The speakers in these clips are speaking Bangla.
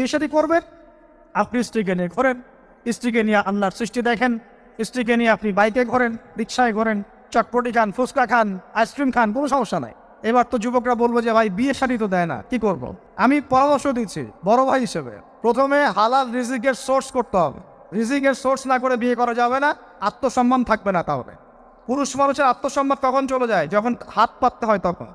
বিয়ে শাদী করবেন, আপনি স্ত্রীকে নিয়ে ঘোরেন, স্ত্রীকে নিয়ে আল্লাহর সৃষ্টি দেখেন, স্ত্রীকে নিয়ে আপনি বাইকে ঘোরেন, রিক্সায় ঘোরেন, চটপটি খান, ফুচকা খান, আইসক্রিম খান, কোনো সমস্যা নাই। এবার তো যুবকরা বলবো যে ভাই বিয়ে শাদী তো দেয় না, কি করব। আমি পরামর্শ দিচ্ছি বড় ভাই হিসেবে, প্রথমে হালাল রিজিকের সোর্স করতে হবে। রিজিকের সোর্স না করে বিয়ে করা যাবে না, আত্মসম্মান থাকবে না। তাহলে পুরুষ মানুষের আত্মসম্মান কখন চলে যায়? যখন হাত পাততে হয় তখন।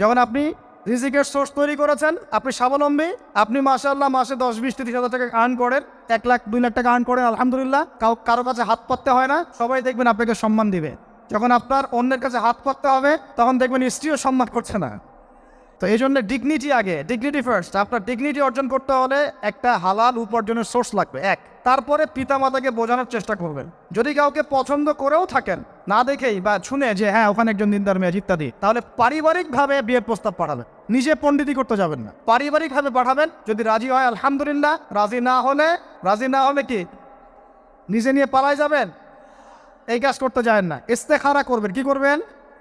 যখন আপনি রিজিকের সোর্স তৈরি করেছেন, আপনি স্বাবলম্বী, আপনি মাশাআল্লাহ মাসে 10-20-30 হাজার টাকা আর্ন করেন, 1 লাখ 2 লাখ টাকা আর্ন করেন, আলহামদুলিল্লাহ, কারো কাছে হাত পাততে হয় না, সবাই দেখবেন আপনাকে সম্মান দিবে। যখন আপনার অন্যের কাছে হাত পাততে হবে, তখন দেখবেন স্ত্রীও সম্মান করছে না। তো এই জন্য ডিগনিটি আগে, ডিগনিটি ফার্স্ট। আপনার ডিগনিটি অর্জন করতে হলে একটা হালাল উপার্জনের সোর্স লাগবে, এক। তারপরে পিতামাতাকে বোঝানোর চেষ্টা করবেন। যদি কাউকে পছন্দ করেও থাকেন, না দেখেই বা শুনে যে হ্যাঁ ওখানে একজন দিনদার মেয়ে ইত্যাদি, তাহলে পারিবারিকভাবে বিয়ের প্রস্তাব পাঠাবেন, নিজে পণ্ডিতি করতে যাবেন না, পারিবারিকভাবে পাঠাবেন। যদি রাজি হয় আলহামদুলিল্লাহ, রাজি না হলে কি নিজে নিয়ে পালাই যাবেন? এই কাজ করতে যাবেন না। ইস্তেখারা করবেন। কি করবেন?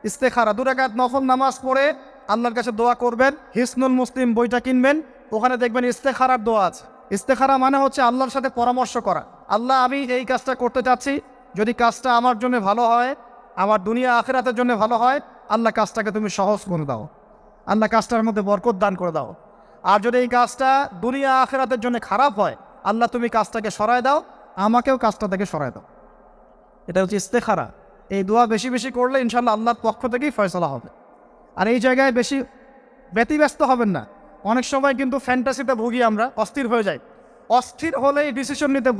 ইস্তেখারা। 2 রাকাত নফল নামাজ পড়ে আল্লাহর কাছে দোয়া করবেন। হিসনুল মুসলিম বইটা কিনবেন, ওখানে দেখবেন ইস্তেখারার দোয়া আছে। ইস্তেখারা মানে হচ্ছে আল্লাহর সাথে পরামর্শ করা। আল্লাহ, আমি এই কাজটা করতে চাচ্ছি, যদি কাজটা আমার জন্য ভালো হয়, আমার দুনিয়া আখিরাতের জন্য ভালো হয়, আল্লাহ কাজটাকে তুমি সহজ করে দাও, আল্লাহ কাজটার মধ্যে বরকত দান করে দাও। আর যদি এই কাজটা দুনিয়া আখিরাতের জন্য খারাপ হয়, আল্লাহ তুমি কাজটাকে সরায় দাও, আমাকেও কাজটা থেকে সরায় দাও। এটা হচ্ছে ইস্তেখারা। এই দোয়া বেশি বেশি করলে ইনশাআল্লাহ আল্লাহর পক্ষ থেকেই ফয়সালা হবে। আর এই জায়গায় বেশি ব্যতিব্যস্ত হবেন না। অনেক সময় কিন্তু ফ্যান্টাসিতে ভুগি আমরা, অস্থির হয়ে যাই। অস্থির হলেই ডিসিশন নিতে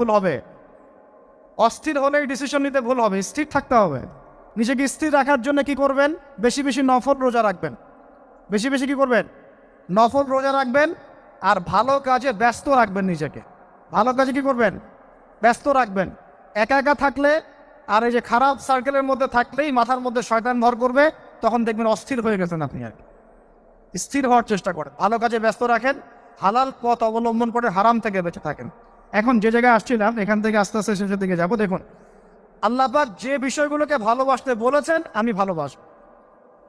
ভুল হবে, স্থির থাকতে হবে। নিজেকে স্থির রাখার জন্য কি করবেন? বেশি বেশি নফল রোজা রাখবেন। বেশি বেশি কি করবেন? নফল রোজা রাখবেন। আর ভালো কাজে ব্যস্ত রাখবেন নিজেকে। ভালো কাজে কি করবেন? ব্যস্ত রাখবেন। একা একা থাকলে আর এই যে খারাপ সার্কেলের মধ্যে থাকলেই মাথার মধ্যে শয়তান ভর করবে, তখন দেখবেন অস্থির হয়ে গেছেন আপনি। আর স্থির হওয়ার চেষ্টা করেন, ভালো কাজে ব্যস্ত রাখেন, হালাল পথ অবলম্বন করে হারাম থেকে বেঁচে থাকেন। এখন যে জায়গায় আসছিলাম, এখান থেকে আস্তে আস্তে শেষের দিকে যাবো। দেখুন, আল্লাহ পাক যে বিষয়গুলোকে ভালোবাসতে বলেছেন, আমি ভালোবাসব।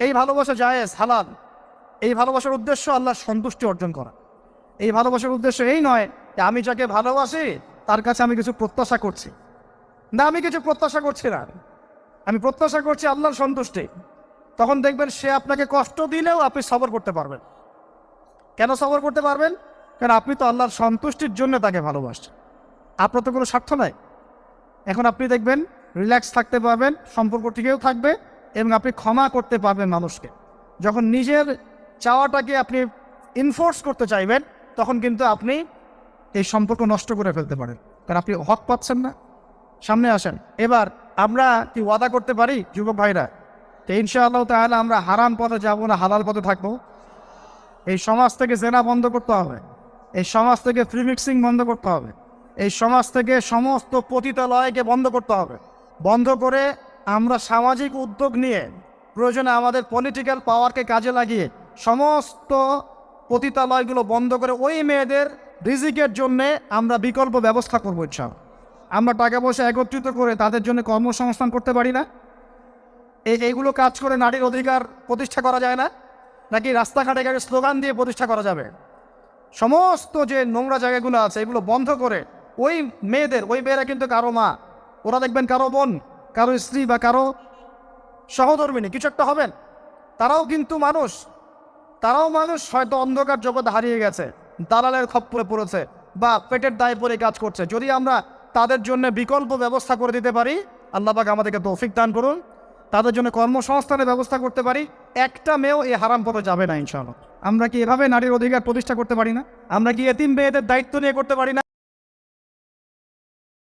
এই ভালোবাসা জায়েজ, হালাল। এই ভালোবাসার উদ্দেশ্য আল্লাহর সন্তুষ্টি অর্জন করা। এই ভালোবাসার উদ্দেশ্য এই নয় যে আমি যাকে ভালোবাসি তার কাছে আমি কিছু প্রত্যাশা করছি। না, আমি কিছু প্রত্যাশা করছি না, আমি প্রত্যাশা করছি আল্লাহর সন্তুষ্টি। তখন দেখবেন সে আপনাকে কষ্ট দিলেও আপনি সবর করতে পারবেন। কেন সবর করতে পারবেন? কারণ আপনি তো আল্লাহর সন্তুষ্টির জন্য তাকে ভালোবাসছেন, আপনার তো কোনো স্বার্থ নাই। এখন আপনি দেখবেন রিল্যাক্স থাকতে পারবেন, সম্পর্ক টিকেও থাকবে, এবং আপনি ক্ষমা করতে পারবেন মানুষকে। যখন নিজের চাওয়াটাকে আপনি ইনফোর্স করতে চাইবেন, তখন কিন্তু আপনি এই সম্পর্ক নষ্ট করে ফেলতে পারেন, কারণ আপনি হক পাচ্ছেন না। সামনে আসেন। এবার আমরা কি ওয়াদা করতে পারি যুবক ভাইরা, তো ইনশাআল্লাহ তাআলা আমরা হারাম পথে যাব না, হালাল পথে থাকবো। এই সমাজ থেকে জেনা বন্ধ করতে হবে, এই সমাজ থেকে ফ্রি মিক্সিং বন্ধ করতে হবে, এই সমাজ থেকে সমস্ত পতিতালয়কে বন্ধ করতে হবে। বন্ধ করে আমরা সামাজিক উদ্যোগ নিয়ে, প্রয়োজনে আমাদের পলিটিক্যাল পাওয়ারকে কাজে লাগিয়ে সমস্ত পতিতালয়গুলো বন্ধ করে ওই মেয়েদের রিজিকের জন্যে আমরা বিকল্প ব্যবস্থা করবো ইনশাআল্লাহ। আমরা টাকা পয়সা একত্রিত করে তাদের জন্য কর্মসংস্থান করতে পারি না? এইগুলো কাজ করে নারীর অধিকার প্রতিষ্ঠা করা যায় না? নাকি রাস্তাঘাটে গিয়ে স্লোগান দিয়ে প্রতিষ্ঠা করা যাবে? সমস্ত যে নোংরা জায়গাগুলো আছে এগুলো বন্ধ করে ওই মেয়েরা কিন্তু কারো মা, ওরা দেখবেন কারো বোন, কারো স্ত্রী বা কারো সহধর্মিনী কিছু একটা হবেন। তারাও কিন্তু মানুষ, হয়তো অন্ধকার জগৎ হারিয়ে গেছে, দালালের খপ্পরে পড়েছে বা পেটের দায়ে পড়ে কাজ করছে। যদি আমরা তাদের জন্য বিকল্প ব্যবস্থা করে দিতে পারি, আল্লাহ পাক আমাদেরকে তৌফিক দান করুন, তাদের জন্য কর্মসংস্থানের ব্যবস্থা করতে পারি, একটা মেয়েও এই হারাম পথে যাবে না ইনশাআল্লাহ। আমরা কি এভাবে নারীর অধিকার প্রতিষ্ঠা করতে পারি না? আমরা কি এতিম মেয়েদের দায়িত্ব নিয়ে করতে পারি না?